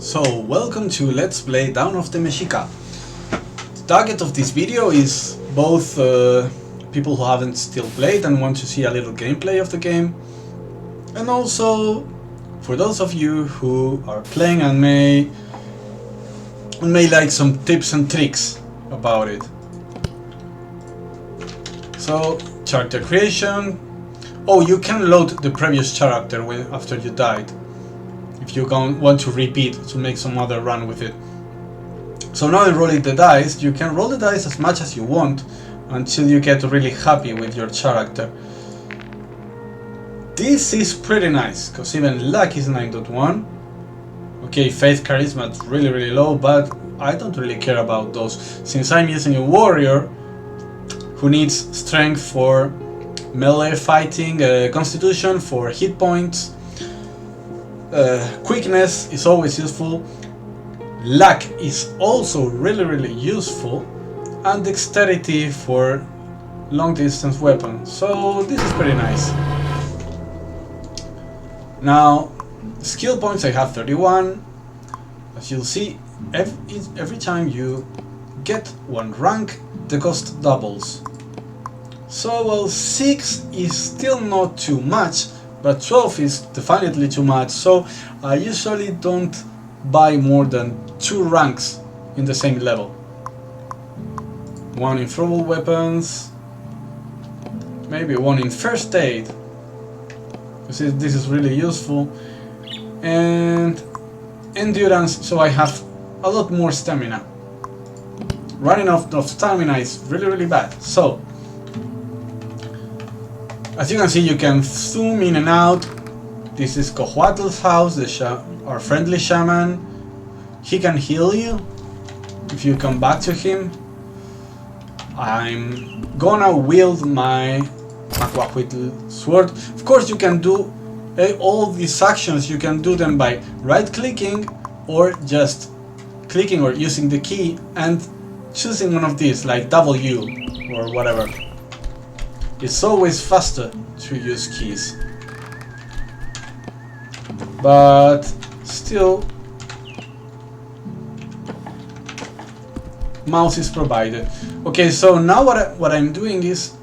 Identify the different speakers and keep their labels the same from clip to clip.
Speaker 1: So, welcome to Let's Play Dawn of the Mexica. The target of this video is both people who haven't still played and want to see a little gameplay of the game, and also for those of you who are playing and may like some tips and tricks about it. So, character creation. Oh, you can load the previous character after you died, if you want to repeat to make some other run with it. So now in rolling the dice, you can roll the dice as much as you want until you get really happy with your character. This is pretty nice, because even luck is 9.1. Okay, faith charisma is really low, but I don't really care about those, since I'm using a warrior who needs strength for melee fighting, constitution for hit points. Quickness is always useful, luck is also really useful, and dexterity for long distance weapons, so this is pretty nice. Now, skill points I have 31. As you'll see, every time you get one rank, the cost doubles. So, well, 6 is still not too much, but 12 is definitely too much, so I usually don't buy more than 2 ranks in the same level. 1 in throwable weapons, maybe 1 in first aid, because this is really useful, and endurance, so I have a lot more stamina. Running out of stamina is really bad. So, as you can see, you can zoom in and out. This is Cojuatl's house, our friendly shaman. He can heal you if you come back to him. I'm gonna wield my Macuahuitl sword. Of course, you can do all these actions, you can do them by right-clicking or just clicking or using the key and choosing one of these, like W or whatever. It's always faster to use keys, but still, mouse is provided. Okay, so now what I'm doing is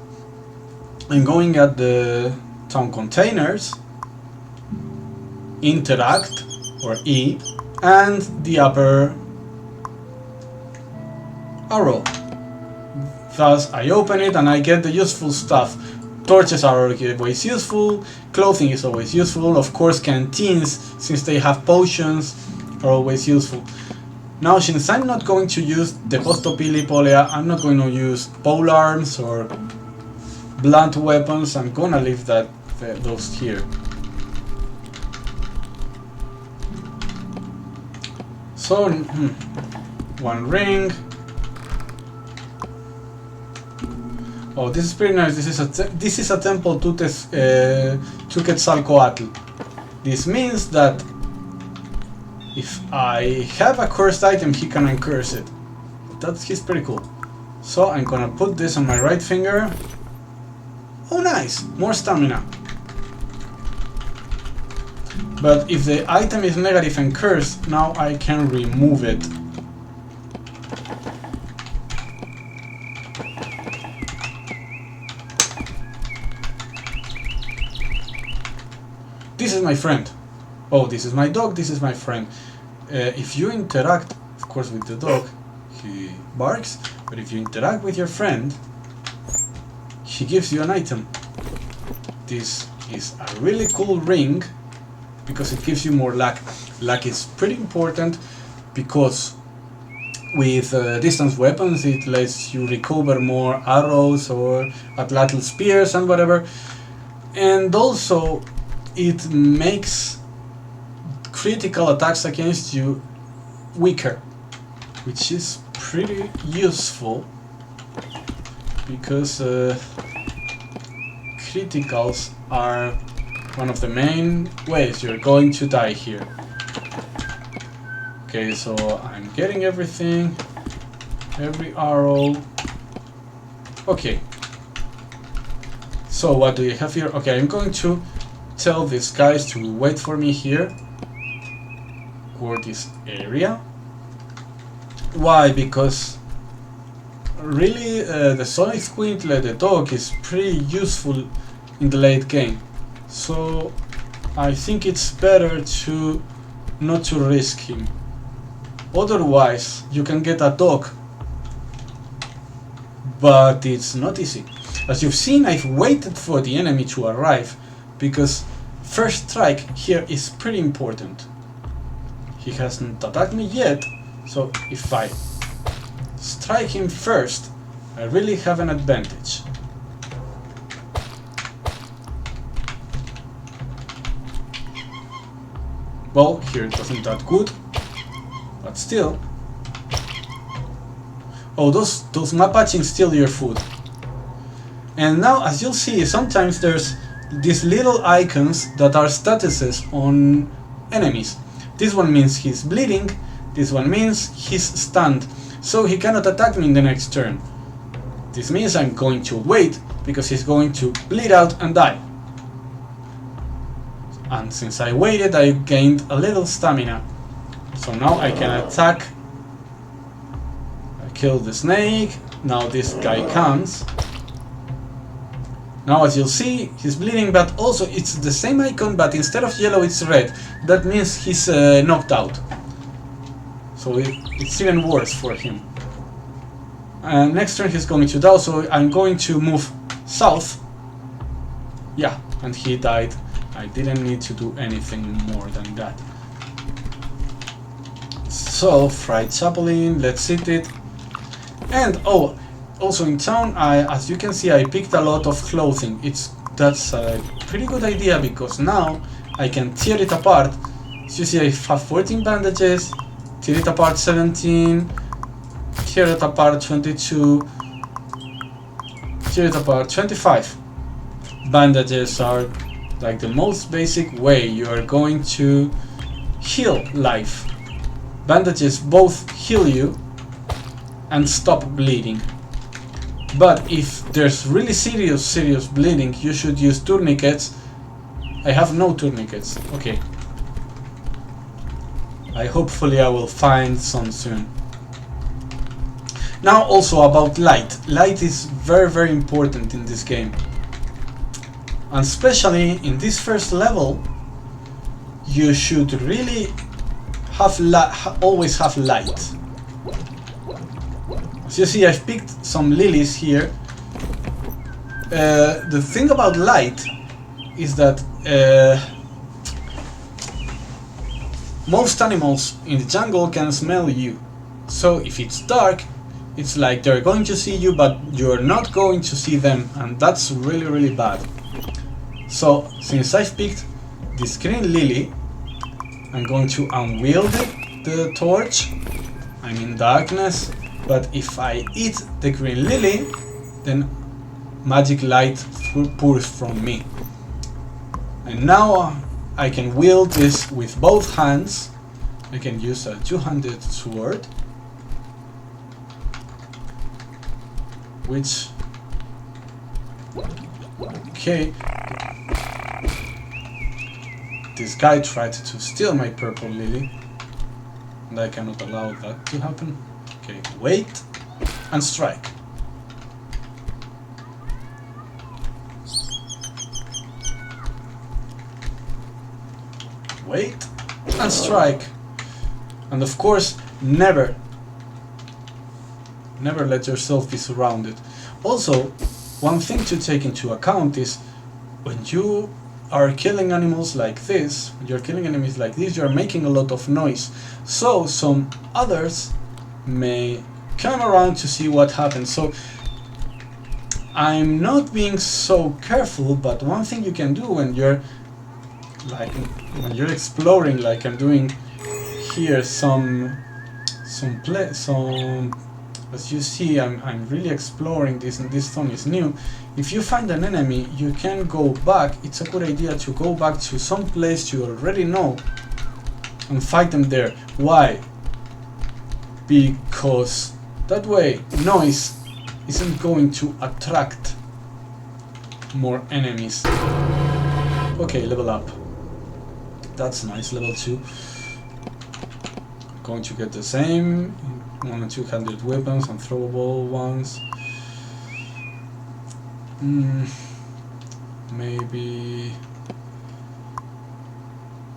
Speaker 1: I'm going at the town containers, interact or E, and the upper arrow. Thus, I open it and I get the useful stuff. Torches are always useful, clothing is always useful, of course canteens, since they have potions, are always useful. Now, since I'm not going to use the Costopili Polea, I'm not going to use pole arms or blunt weapons, I'm gonna leave those here. So, 1 ring. Oh, this is pretty nice. This is a temple to Quetzalcoatl. This means that if I have a cursed item, he can uncurse it. He's pretty cool. So I'm gonna put this on my right finger. Oh, nice! More stamina. But if the item is negative and cursed, now I can remove it. This is my friend. Oh, this is my dog, this is my friend. If you interact, of course, with the dog, he barks, but if you interact with your friend, he gives you an item. This is a really cool ring, because it gives you more luck. Luck is pretty important, because with distance weapons, it lets you recover more arrows or atlatl spears and whatever. And also, it makes critical attacks against you weaker, which is pretty useful, because criticals are one of the main ways you're going to die here. Okay, so I'm getting everything, every arrow. Okay, so what do you have here? Okay, I'm going to tell these guys to wait for me here. toward this area. Why? Because really the Sonic Squintlet, the dog, is pretty useful in the late game. So I think it's better to not to risk him. Otherwise you can get a dog, but it's not easy. As you've seen, I've waited for the enemy to arrive, because first strike here is pretty important. He hasn't attacked me yet, so if I strike him first, I really have an advantage. Well, here it wasn't that good, but still. Oh, those Mapaching steal your food. And now, as you'll see, sometimes there's these little icons that are statuses on enemies. This one means he's bleeding, this one means he's stunned, so he cannot attack me in the next turn. This means I'm going to wait, because he's going to bleed out and die. And since I waited, I gained a little stamina. So now I can attack. I killed the snake, now this guy comes. Now as you'll see, he's bleeding, but also it's the same icon, but instead of yellow it's red. That means he's knocked out. So it's even worse for him. Next turn he's going to die, so I'm going to move south. Yeah, and he died. I didn't need to do anything more than that. So, fried chapulin, let's eat it. And oh, also in town, as you can see, I picked a lot of clothing. That's a pretty good idea, because now I can tear it apart. As you see, I have 14 bandages, tear it apart 17, tear it apart 22, tear it apart 25. Bandages are like the most basic way you are going to heal life. Bandages both heal you and stop bleeding. But if there's really serious bleeding, you should use tourniquets. I have no tourniquets. Okay. Hopefully I will find some soon. Now also about light. Light is very important in this game. And especially in this first level, you should really have always have light. As you see, I've picked some lilies here. The thing about light is that most animals in the jungle can smell you. So if it's dark, it's like they're going to see you, but you're not going to see them, and that's really bad. So since I've picked this green lily, I'm going to unwield the torch. I'm in darkness, but if I eat the green lily, then magic light pours from me. And now I can wield this with both hands. I can use a two-handed sword, which... Okay. This guy tried to steal my purple lily, and I cannot allow that to happen. Okay, wait and strike. Wait and strike. And of course, never let yourself be surrounded. Also, one thing to take into account is when you are killing animals like this, when you're killing enemies like this, you're making a lot of noise. So some others may come around to see what happens. So I'm not being so careful, but one thing you can do when you're exploring, like I'm doing here, as you see, I'm really exploring this, and this zone is new. If you find an enemy, you can go back. It's a good idea to go back to some place you already know and fight them there. Why? Because that way noise isn't going to attract more enemies. Okay, level up. That's nice, level 2. going to get the same 1 and 200 weapons and throwable ones. Maybe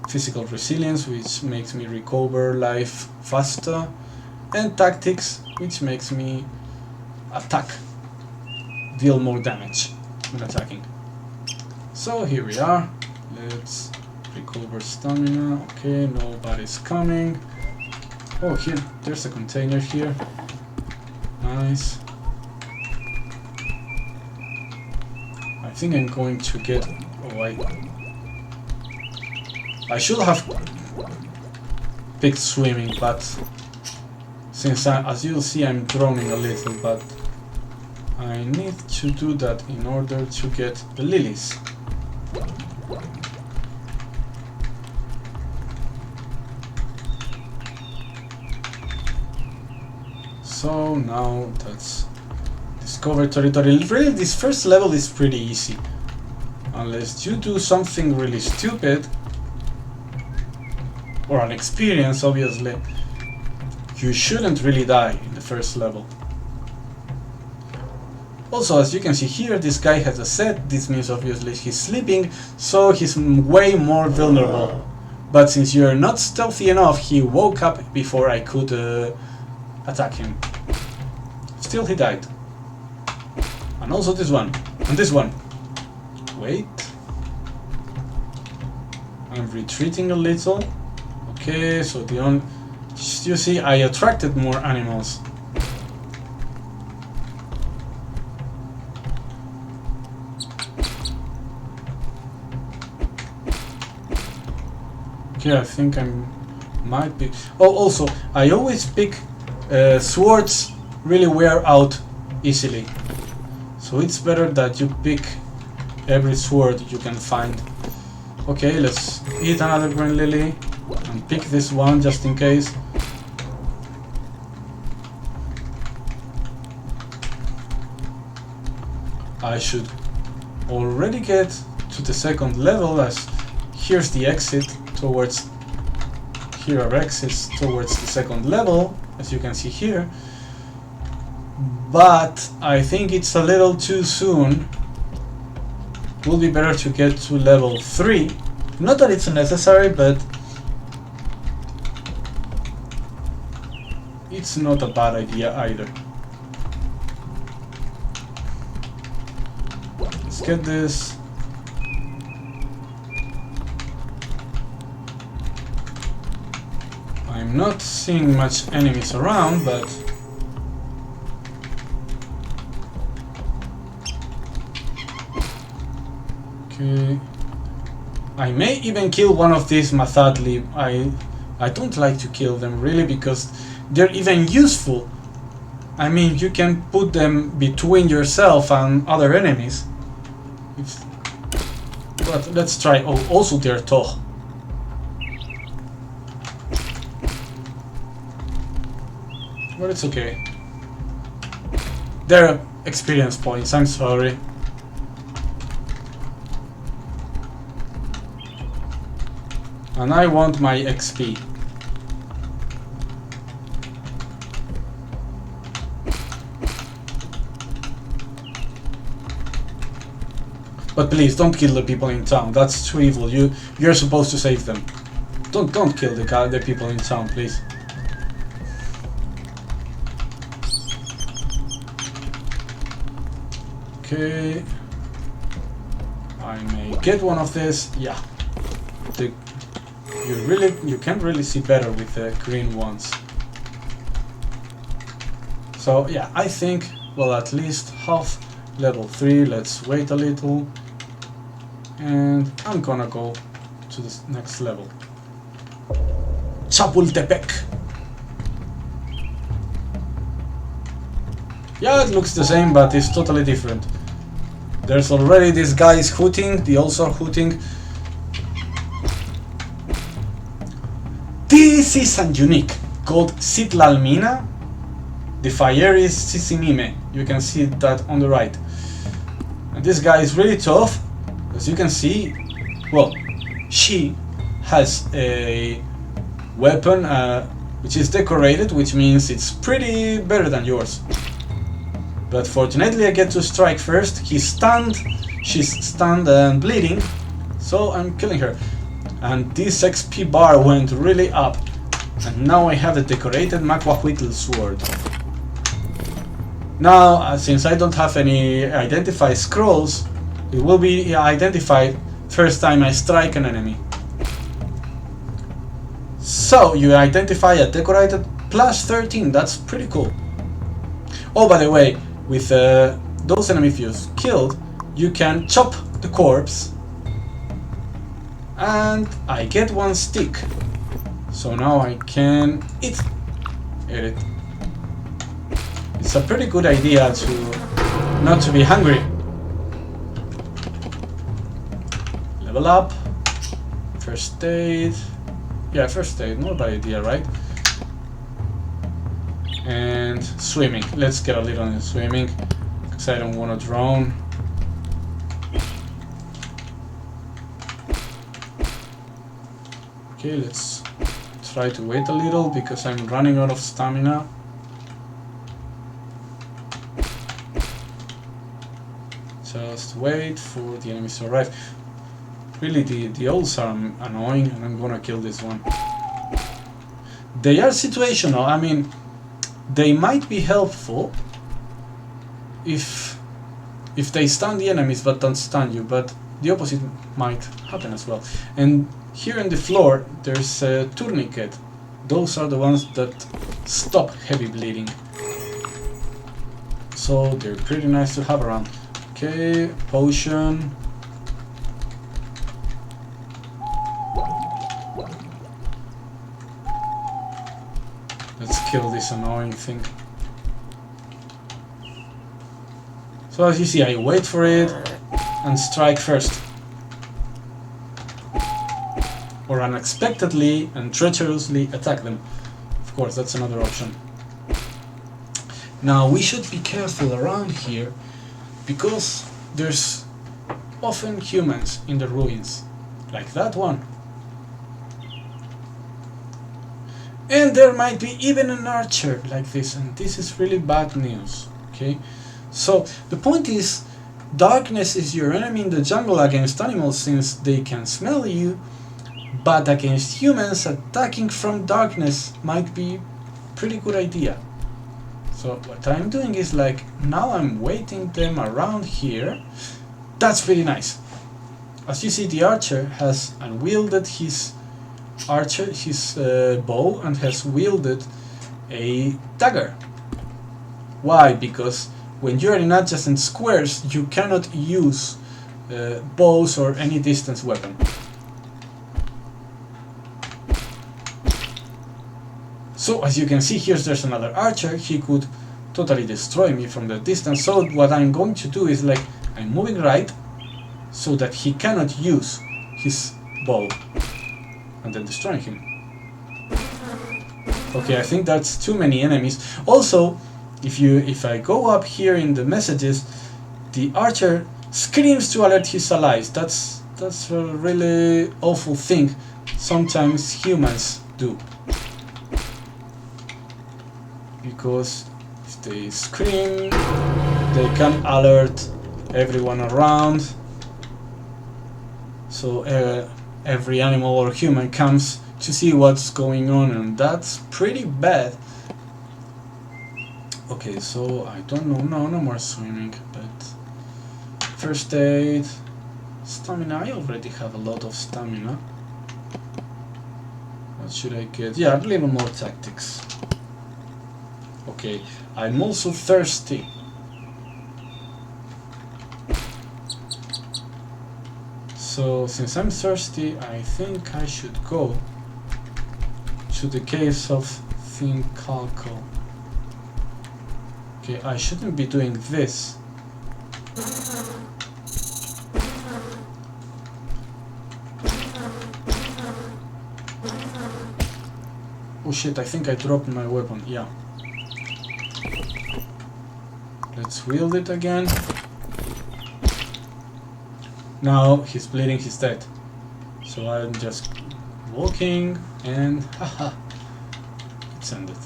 Speaker 1: physical resilience, which makes me recover life faster, and tactics, which makes me attack, deal more damage when attacking. So here we are. Let's recover stamina. Okay, nobody's coming. Oh, here, there's a container here. Nice. I think I'm going to get... Oh, I should have picked swimming, but since as you'll see, I'm drowning a little, but I need to do that in order to get the lilies. So now that's discover territory. Really, this first level is pretty easy. Unless you do something really stupid, or an experience, obviously, you shouldn't really die in the first level. Also, as you can see here, this guy has a set. This means obviously he's sleeping, so he's way more vulnerable. But since you're not stealthy enough, he woke up before I could attack him. Still, he died. And also this one. And this one. Wait. I'm retreating a little. Okay, so the only... You see, I attracted more animals. Okay, I think I might be... Oh, also, I always pick swords really wear out easily. So it's better that you pick every sword you can find. Okay, let's eat another green lily and pick this one just in case. I should already get to the second level, as here's the exit towards... Here are exits towards the second level, as you can see here. But I think it's a little too soon. It will be better to get to level 3. Not that it's necessary, but it's not a bad idea either. Let's get this. I'm not seeing much enemies around, but okay. I may even kill one of these Mathatli. I don't like to kill them really, because they're even useful. I mean, you can put them between yourself and other enemies. But let's try. Oh, also they're tall. But it's okay. They're experience points, I'm sorry. And I want my XP. But please don't kill the people in town. That's too evil. You're supposed to save them. Don't kill the people in town, please. Okay. I may get one of this. Yeah. You can't really see better with the green ones. So yeah, I think, well, at least half level 3. Let's wait a little. And I'm gonna go to the next level. Chapultepec. Yeah, it looks the same, but it's totally different. There's already these guys hooting, the elves are hooting. This is a unique called Citlalmina. The fire is Sisimime. You can see that on the right. And this guy is really tough. As you can see, well, she has a weapon, which is decorated, which means it's pretty better than yours. But fortunately I get to strike first. He's stunned, she's stunned and bleeding, so I'm killing her. And this XP bar went really up. And now I have the decorated Maquahuitl sword. Now, since I don't have any identify scrolls, it will be identified first time I strike an enemy. So, you identify a decorated plus 13, that's pretty cool. Oh, by the way, with those enemies you've killed, you can chop the corpse, and I get 1 stick. So now I can eat it. It's a pretty good idea to not to be hungry. Level up. First aid. Yeah, first aid, not a bad idea, right? And swimming. Let's get a little in swimming, because I don't want to drown. Okay, let's try to wait a little, because I'm running out of stamina. Just wait for the enemies to arrive. Really, the owls are annoying, and I'm gonna kill this one. They are situational. I mean, they might be helpful if they stun the enemies but don't stun you, but the opposite might happen as well. And here in the floor there's a Tourniquet. Those are the ones that stop heavy bleeding, so they're pretty nice to have around. Okay, potion. Let's kill this annoying thing. So as you see, I wait for it and strike first. Or unexpectedly and treacherously attack them. Of course, that's another option. Now we should be careful around here, because there's often humans in the ruins, like that one. And there might be even an archer like this, and this is really bad news. Okay, so the point is, darkness is your enemy in the jungle against animals, since they can smell you, but against humans, attacking from darkness might be a pretty good idea. So what I'm doing is, like, now I'm waiting them around here. That's pretty nice. As you see, the archer has unwielded his bow and has wielded a dagger. Why? Because when you're in adjacent squares, you cannot use bows or any distance weapon. So as you can see here, there's another archer. He could totally destroy me from the distance. So what I'm going to do is, like, I'm moving right so that he cannot use his bow, and then destroying him. Okay, I think that's too many enemies. Also, if I go up here in the messages, the archer screams to alert his allies. That's a really awful thing sometimes humans do. Because if they scream, they can alert everyone around. So every animal or human comes to see what's going on, and that's pretty bad. Okay, so I don't know, no more swimming, but first aid, stamina. I already have a lot of stamina. What should I get? Yeah, a little more tactics. Okay, I'm also thirsty. So since I'm thirsty, I think I should go to the Caves of Cincalco. Okay, I shouldn't be doing this. Oh shit, I think I dropped my weapon, yeah. Let's wield it again. Now he's bleeding, he's dead. So I'm just walking and haha. send it.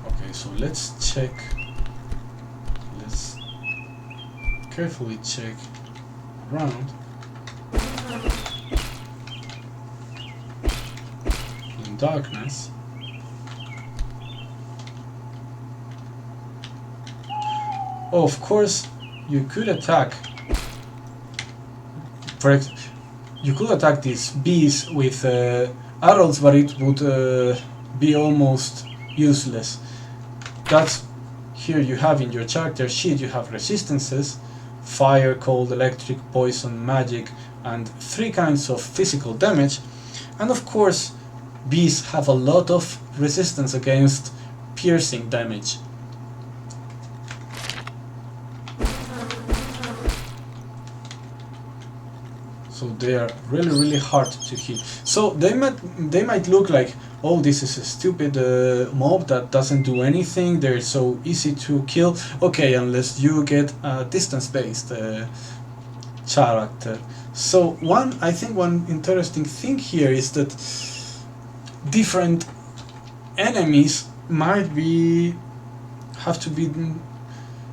Speaker 1: Okay, so let's check. Let's carefully check around. In darkness. Oh, of course, you could attack. You could attack these bees with arrows, but it would be almost useless. That's here you have in your character sheet, you have resistances: fire, cold, electric, poison, magic, and 3 kinds of physical damage. And of course, bees have a lot of resistance against piercing damage. So they are really hard to hit. So they might look like, oh, this is a stupid mob that doesn't do anything, they're so easy to kill. Okay, unless you get a distance-based character. So I think one interesting thing here is that different enemies might have to be.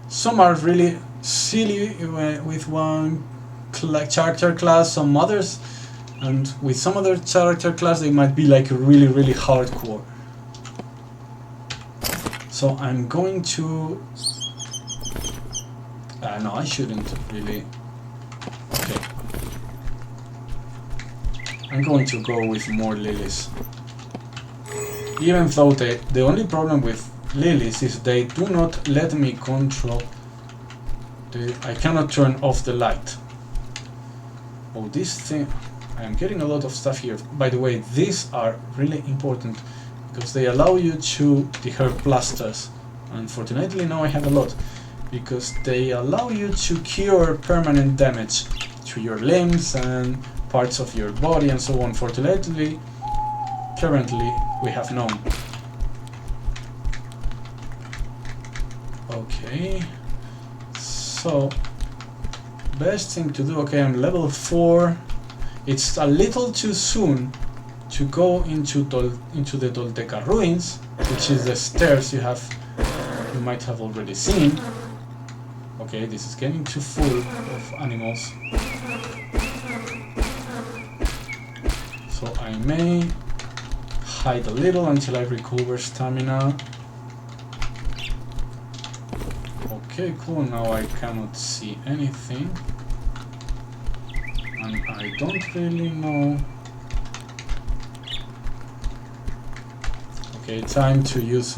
Speaker 1: Some are really silly with one character class, some others, and with some other character class they might be like really hardcore. So I'm going to no, I shouldn't really. Okay, I'm going to go with more lilies, even though the only problem with lilies is they do not let me control I cannot turn off the light. Oh, this thing, I'm getting a lot of stuff here. By the way, these are really important because they allow you to deher blasters. Unfortunately now I have a lot, because they allow you to cure permanent damage to your limbs and parts of your body and so on. Fortunately, currently we have none. Okay, so best thing to do. Okay, I'm level 4. It's a little too soon to go into the Tolteca ruins, which is the stairs you might have already seen. Okay, this is getting too full of animals, so I may hide a little until I recover stamina. Okay, cool, now I cannot see anything, and I don't really know. Okay, time to use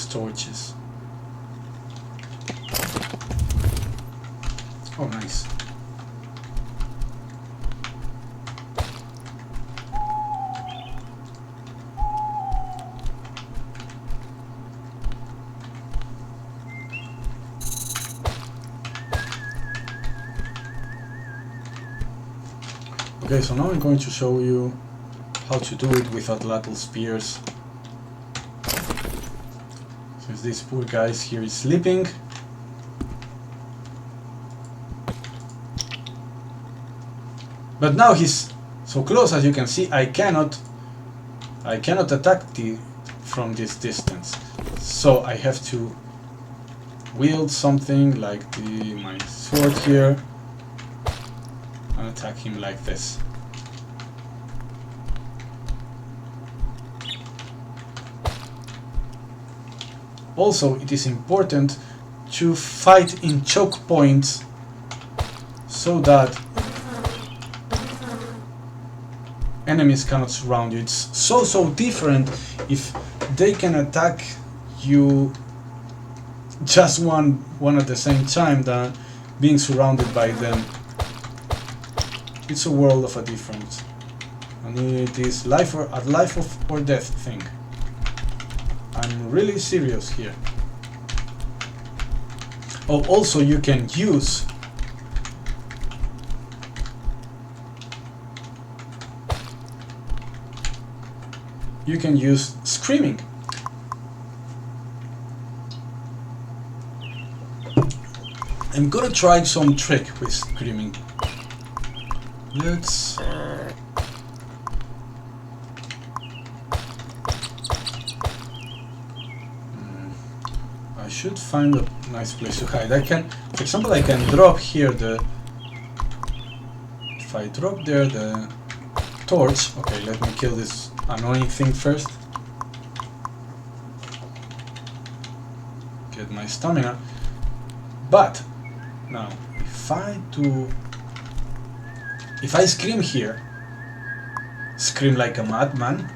Speaker 1: torches. Oh, nice. Okay, so now I'm going to show you how to do it without Atlatl spears. Since this poor guy here is sleeping. But now he's so close, as you can see, I cannot attack from this distance. So I have to wield something like my sword here and attack him like this. Also, it is important to fight in choke points so that enemies cannot surround you. It's so different if they can attack you just one at the same time than being surrounded by them. It's a world of a difference, and it is a life or death thing. I'm really serious here. Oh, also you can use screaming. I'm gonna try some trick with screaming. Let's I should find a nice place to hide. I can, for example, I can drop here the... If I drop there the torch... Okay, let me kill this annoying thing first. Get my stamina. But, now, if I do... If I scream here, scream like a madman,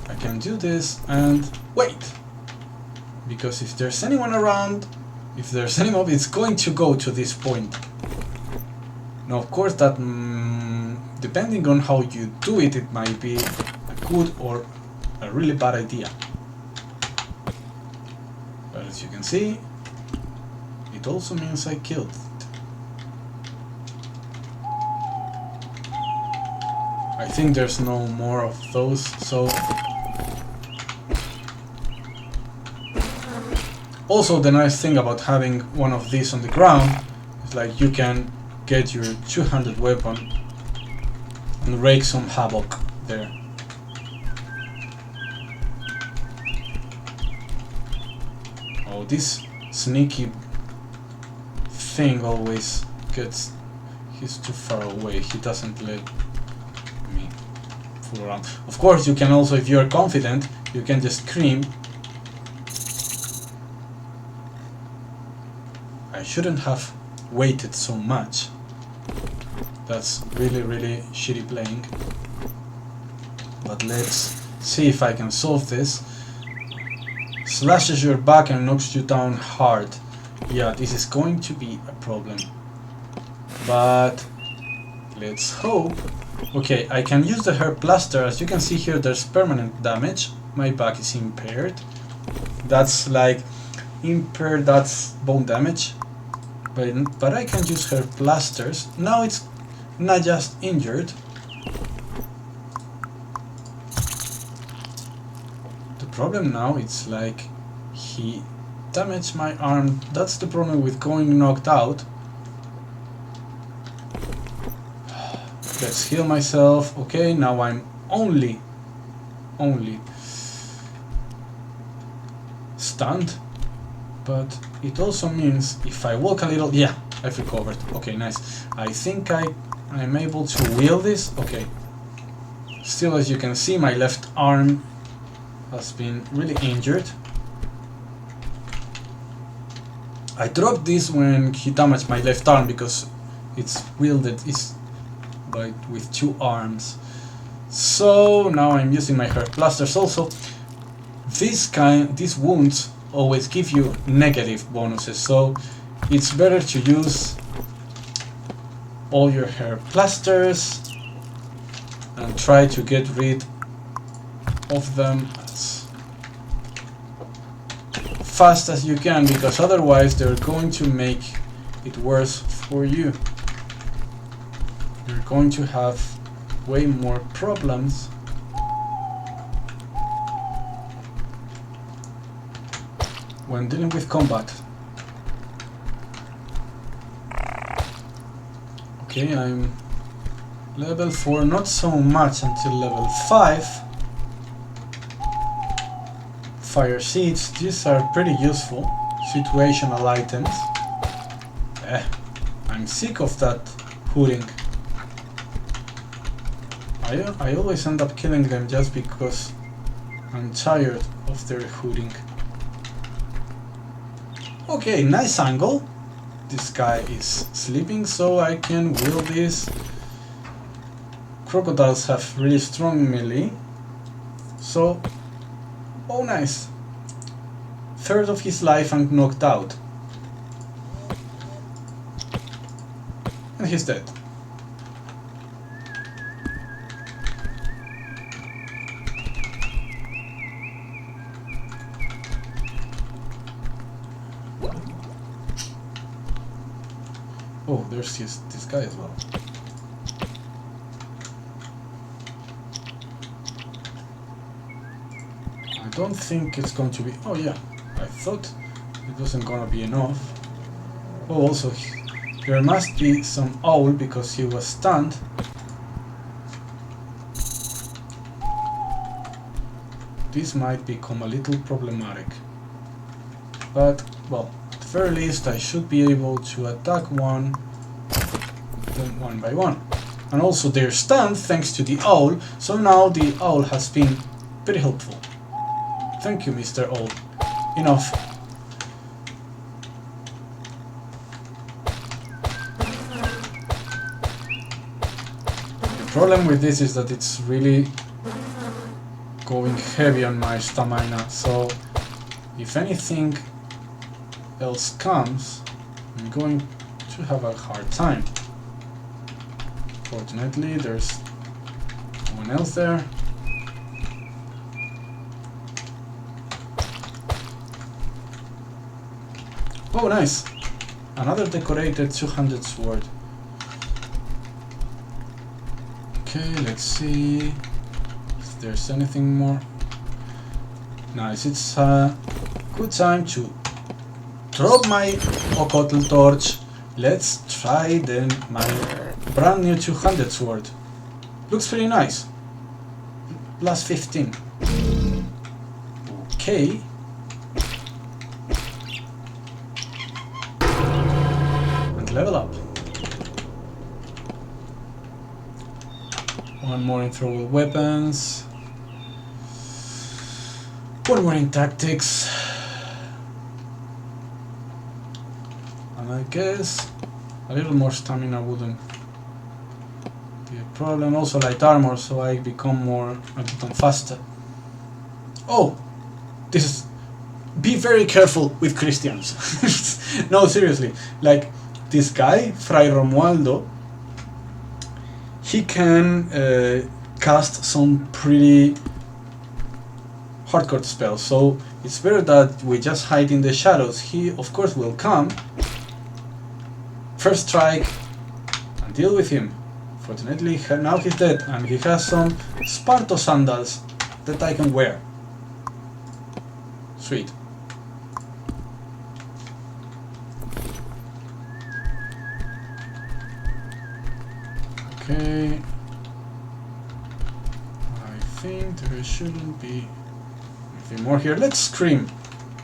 Speaker 1: I can do this and wait. Because if there's anyone around, if there's any mob, it's going to go to this point. Now, of course, that depending on how you do it, it might be a good or a really bad idea. But as you can see, it also means I killed it. I think there's no more of those, so... Also, the nice thing about having one of these on the ground is like you can get your two-handed weapon and rake some havoc there. Oh, this sneaky thing always gets... He's too far away, he doesn't let me fool around. Of course, you can also, if you're confident, you can just scream. I shouldn't have waited so much. That's really, really shitty playing. But let's see if I can solve this. Slashes your back and knocks you down hard. Yeah, this is going to be a problem. But let's hope. Okay, I can use the herb plaster. As you can see here, there's permanent damage. My back is impaired. That's like impaired, that's bone damage. But I can use her plasters. Now it's not just injured. The problem now it's like he damaged my arm. That's the problem with going knocked out. Let's heal myself. Okay, now I'm only stunned. But it also means if I walk a little... Yeah, I've recovered. Okay, nice. I think I'm able to wield this. Okay. Still, as you can see, my left arm has been really injured. I dropped this when he damaged my left arm because it's wielded with two arms. So now I'm using my herb plasters. Also, these wounds always give you negative bonuses, so it's better to use all your herb plasters and try to get rid of them as fast as you can, because otherwise they're going to make it worse for you. You're going to have way more problems when dealing with combat. Okay, I'm level 4, not so much until level 5. Fire seeds, these are pretty useful situational items. I'm sick of that hooting. I always end up killing them just because I'm tired of their hooting. Okay, nice angle. This guy is sleeping, so I can wield this. Crocodiles have really strong melee. So, oh nice. Third of his life and knocked out. And he's dead. Oh, there's this guy as well. I don't think it's going to be... Oh yeah, I thought it wasn't gonna be enough. Oh, also, there must be some owl because he was stunned. This might become a little problematic. but, well, at the very least I should be able to attack one by one. And also they're stunned thanks to the owl, so now the owl has been very helpful. Thank you, Mr. Owl. Enough. The problem with this is that it's really going heavy on my stamina, so if anything else comes, I'm going to have a hard time. Fortunately, there's no one else there. Oh, nice! Another decorated two-handed sword. Okay, let's see if there's anything more. Nice, it's a good time to drop my Untitled torch. Let's try then my brand new two-handed sword. Looks pretty nice. Plus 15. Okay. And level up. One more in throwable weapons. One more in tactics. And I guess a little more stamina wouldn't be a problem. Also light armor, so I become faster. Oh! This is... Be very careful with Christians. No, seriously. Like, this guy, Fray Romualdo, he can cast some pretty hardcore spells, so it's better that we just hide in the shadows. He, of course, will come. First strike and deal with him. Fortunately, now he's dead, and he has some Sparto sandals that I can wear. Sweet. Okay. I think there shouldn't be anything more here. Let's scream.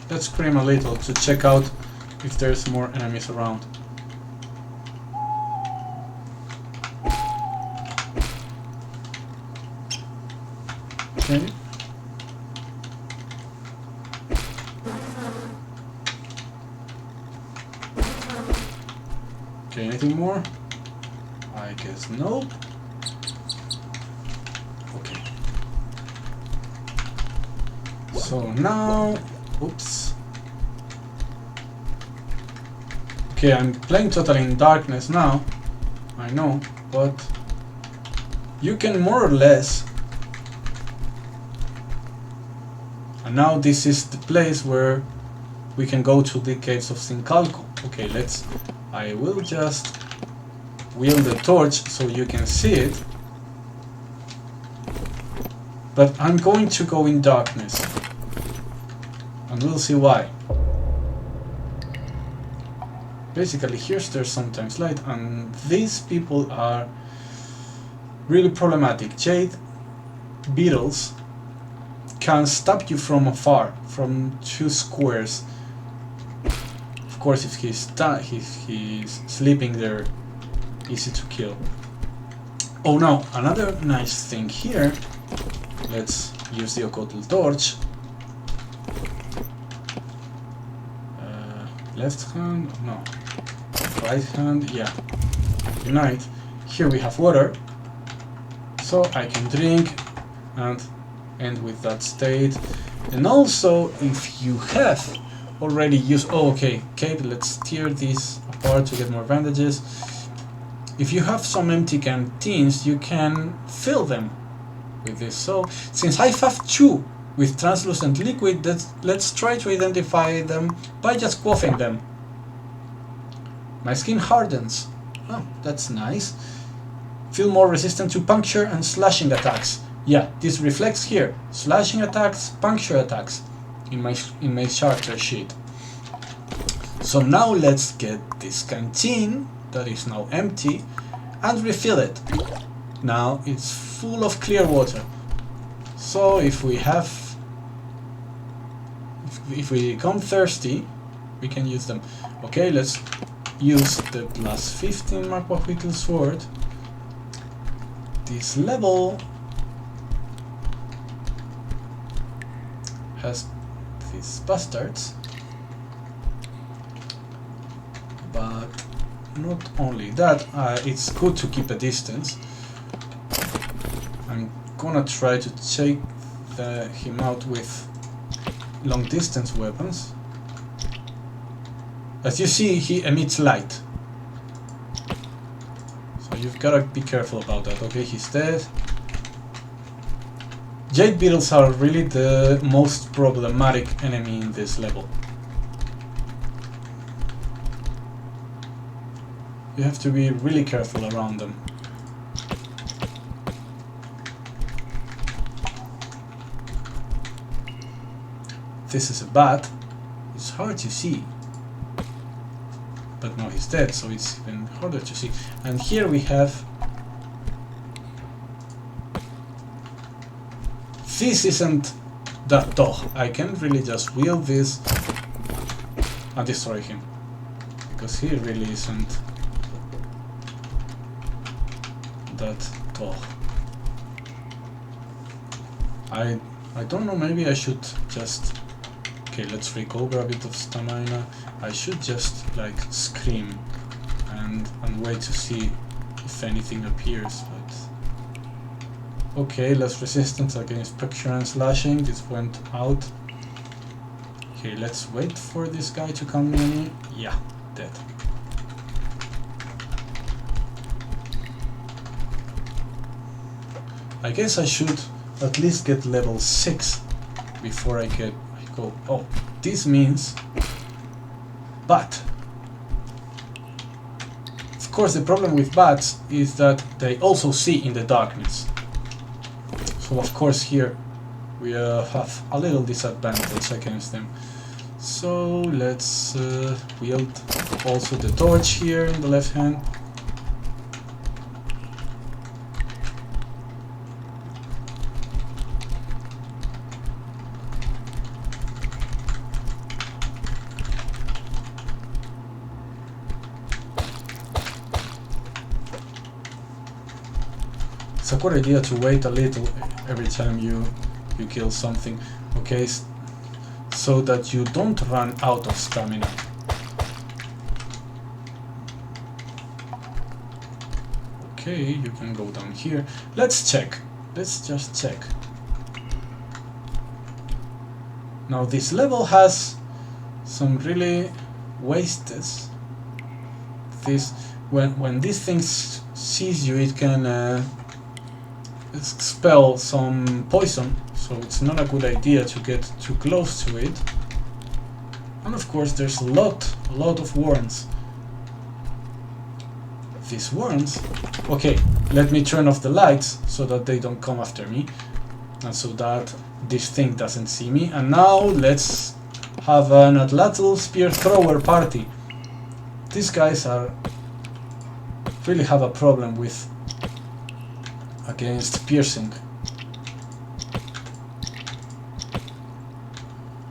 Speaker 1: Let's scream a little to check out if there's more enemies around. Okay. Okay, anything more? I guess nope. Okay. So now, oops. Okay, I'm playing totally in darkness now. I know, but you can more or less. And now this is the place where we can go to the Caves of Cincalco. Okay, I will just wield the torch so you can see it. But I'm going to go in darkness. And we'll see why. Basically, there's sometimes light, and these people are really problematic. Jade beetles can stab you from afar, from 2 squares. Of course, if he's sleeping there, easy to kill. Oh, now another nice thing here. Let's use the Untitled torch. Left hand, no. Right hand, yeah. Unite. Here we have water, so I can drink and end with that state. And also, if you have already used... Oh, okay, let's tear this apart to get more bandages. If you have some empty canteens, you can fill them with this. So, since I have 2 with translucent liquid, let's try to identify them by just quaffing them. My skin hardens. Oh, that's nice. Feel more resistant to puncture and slashing attacks. Yeah, this reflects here. Slashing attacks, puncture attacks in my character sheet. So now let's get this canteen that is now empty and refill it. Now it's full of clear water. So if we become thirsty, we can use them. Okay, let's use the plus 15 Mark Whittle sword. This level has these bastards, but not only that, it's good to keep a distance. I'm gonna try to take him out with long distance weapons. As you see, he emits light, so you've gotta be careful about that. Okay, he's dead. Jade beetles are really the most problematic enemy in this level. You have to be really careful around them. This is a bat. It's hard to see. But now he's dead, so it's even harder to see. And here we have... This isn't that dog. I can really just wield this and destroy him. Because he really isn't that dog. I don't know, maybe I should just... Okay, let's recover a bit of stamina. I should just like scream and wait to see if anything appears, but... Okay, less resistance against pressure and slashing. This went out. Okay, let's wait for this guy to come near me. Yeah, dead. I guess I should at least get level 6 before I go. Oh, this means... But of course the problem with bats is that they also see in the darkness. So of course here we have a little disadvantage against them. So let's wield also the torch here in the left hand. It's a good idea to wait a little every time you kill something, okay, so that you don't run out of stamina. Okay, you can go down here. Let's check. Let's just check. Now this level has some really wastes. This when this thing sees you, it can expel some poison, so it's not a good idea to get too close to it. And of course there's a lot of worms. These worms... Okay, let me turn off the lights so that they don't come after me, and so that this thing doesn't see me. And now let's have an Atlatl spear thrower party. These guys are really have a problem with against piercing.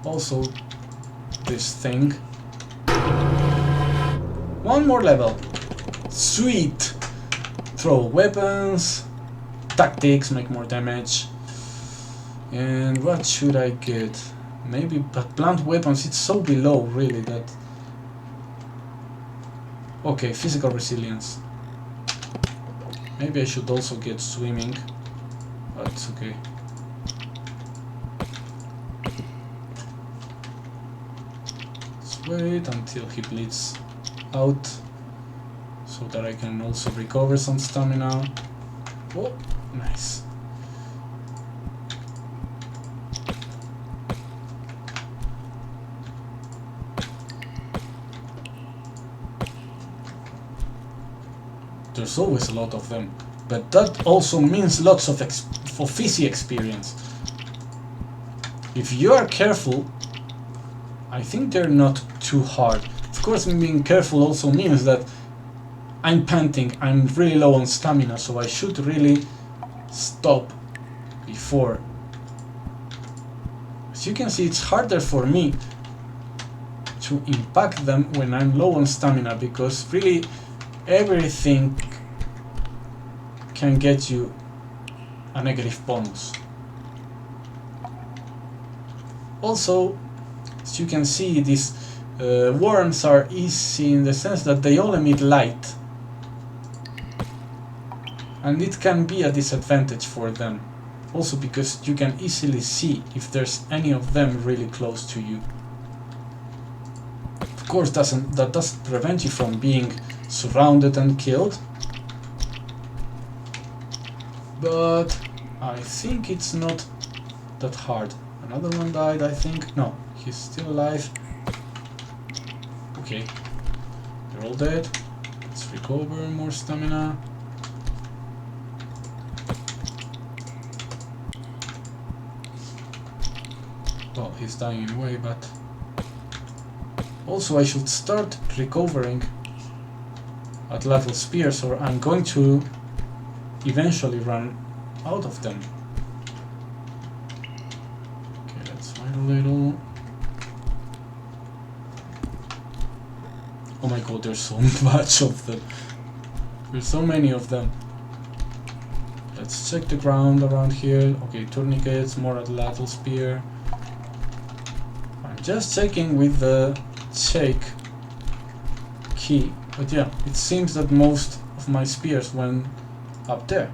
Speaker 1: Also this thing. One more level. Sweet! Throw weapons, tactics, make more damage. And what should I get? Maybe, but blunt weapons, it's so below really that... Okay, physical resilience. Maybe I should also get swimming, but it's okay. Let's wait until he bleeds out, so that I can also recover some stamina. Oh, nice. There's always a lot of them, but that also means lots of fizzy experience. If you are careful, I think they're not too hard. Of course, being careful also means that I'm panting, I'm really low on stamina, so I should really stop before. As you can see, it's harder for me to impact them when I'm low on stamina, because really everything can get you a negative bonus. Also, as you can see, these worms are easy in the sense that they all emit light, and it can be a disadvantage for them, also because you can easily see if there's any of them really close to you. Of course, that doesn't prevent you from being surrounded and killed, but I think it's not that hard. Another one died, I think. No, he's still alive. Okay, they're all dead. Let's recover more stamina. Well, he's dying anyway, but also I should start recovering Untitled Spears, or I'm going to eventually run out of them. Okay, let's fight a little. Oh my god, there's so much of them. There's so many of them. Let's check the ground around here. Okay, Tourniquets, more Untitled Spear. I'm just checking with the shake key, but yeah, it seems that most of my spears went up there.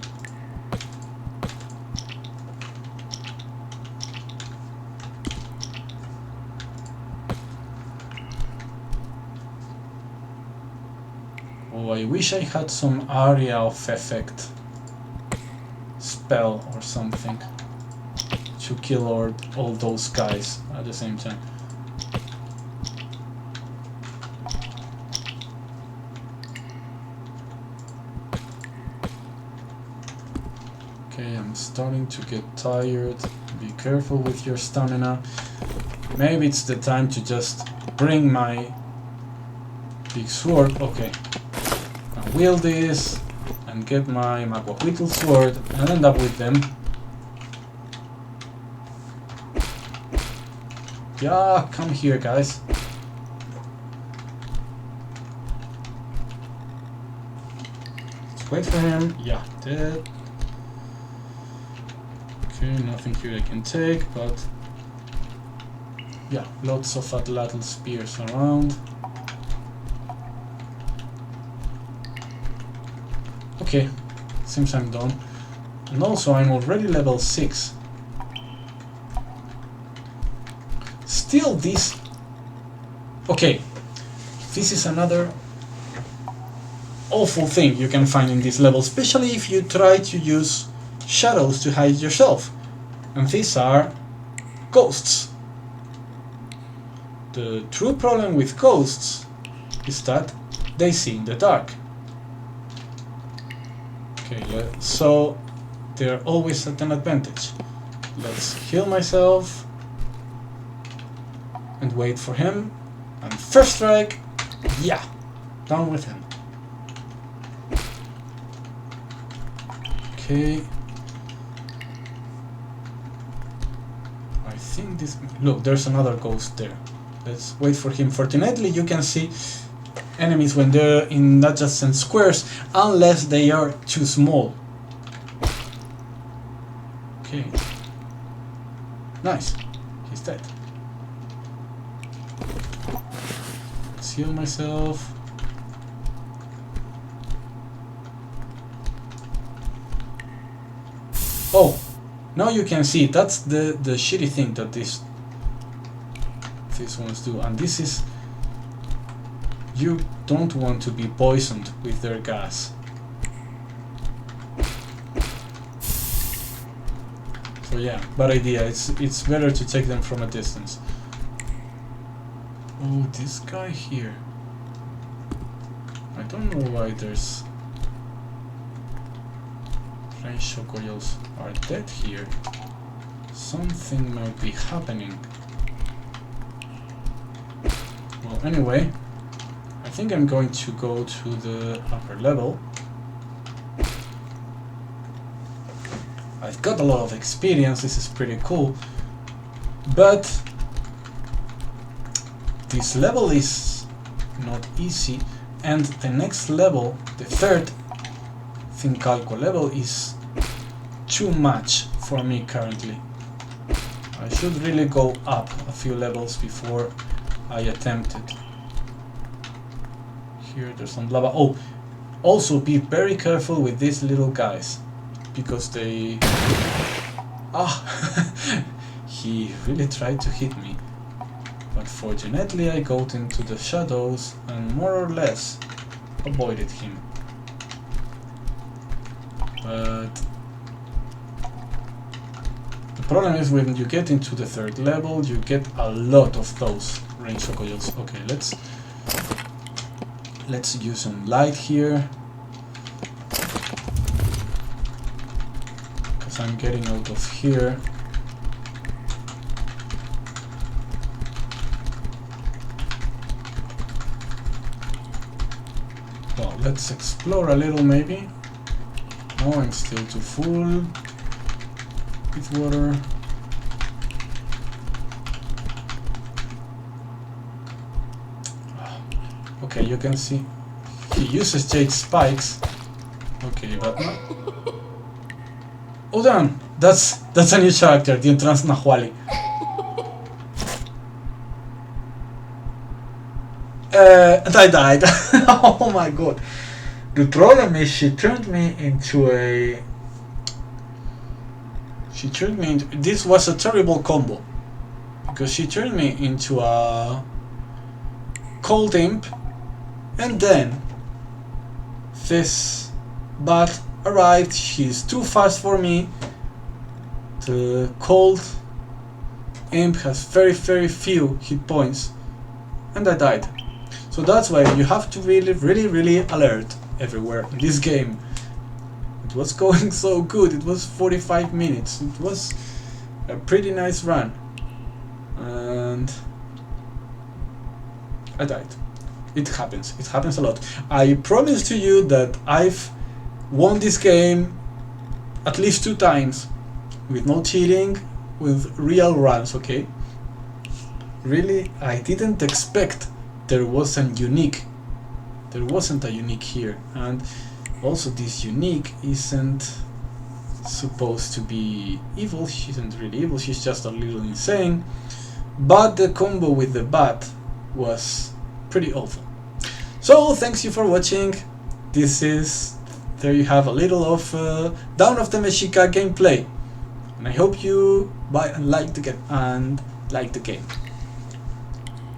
Speaker 1: Oh, I wish I had some area of effect spell or something to kill all those guys at the same time. Okay, I'm starting to get tired. Be careful with your stamina. Maybe it's the time to just bring my big sword. Okay, I'll wield this and get my Maguahuitl sword and end up with them. Yeah, come here, guys. Let's wait for him. Yeah, dead. Okay, nothing here I can take, but yeah, lots of Untitled Spears around. Okay, seems I'm done. And also I'm already level 6. Still this... Okay, this is another awful thing you can find in this level, especially if you try to use shadows to hide yourself. And these are ghosts. The true problem with ghosts is that they see in the dark. Okay, so they're always at an advantage. Let's heal myself and wait for him. And first strike, yeah, down with him. Okay. I think this... Look, there's another ghost there. Let's wait for him. Fortunately, you can see enemies when they're in adjacent squares, unless they are too small. Okay. Nice. He's dead. Let's heal myself. Oh, now you can see, that's the shitty thing that these ones do, and this is, you don't want to be poisoned with their gas. So yeah, bad idea. It's better to take them from a distance. Oh, this guy here. I don't know why there's French chocoyols are dead here. Something might be happening. Well, anyway, I think I'm going to go to the upper level. I've got a lot of experience, this is pretty cool, but this level is not easy, and the next level, the third Cincalco level, is too much for me currently. I should really go up a few levels before I attempt it. Here there's some lava. Oh, also be very careful with these little guys, because they... Ah! He really tried to hit me. But fortunately I got into the shadows and more or less avoided him. But the problem is when you get into the third level, you get a lot of those range coyotes. Okay, let's use some light here, because I'm getting out of here. Well, let's explore a little maybe. No, I'm still too full with water. Okay, you can see he uses jade spikes. Okay, but no. Oh damn! That's a new character, the Entrance Nahuali. And I died. Oh my god. The problem is she turned me into a... This was a terrible combo. Because she turned me into a... cold imp. And then... this bat arrived. She's too fast for me. The cold imp has very few hit points. And I died. So that's why you have to really alert everywhere in this game. It was going so good. It was 45 minutes. It was a pretty nice run. And I died. It happens. It happens a lot. I promise to you that I've won this game at least 2 times. With no cheating, with real runs, okay? Really, I didn't expect there wasn't a unique here, and also this unique isn't supposed to be evil. She isn't really evil, she's just a little insane, but the combo with the bat was pretty awful. So thanks you for watching. There you have a little of Dawn of the Mexica gameplay, and I hope you buy and like the game.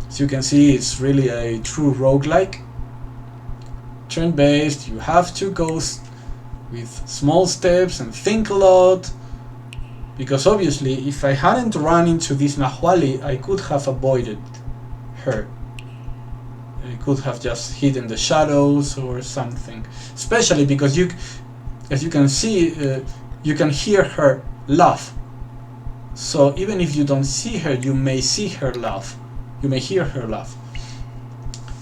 Speaker 1: As you can see, it's really a true roguelike. Turn-based, you have to go with small steps and think a lot. Because obviously, if I hadn't run into this Nahuali, I could have avoided her. I could have just hidden the shadows or something. Especially because as you can see, you can hear her laugh. So even if you don't see her, you may see her laugh. You may hear her laugh.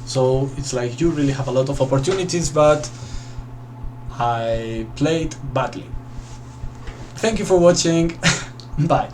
Speaker 1: So it's like you really have a lot of opportunities, but I played badly. Thank you for watching. Bye.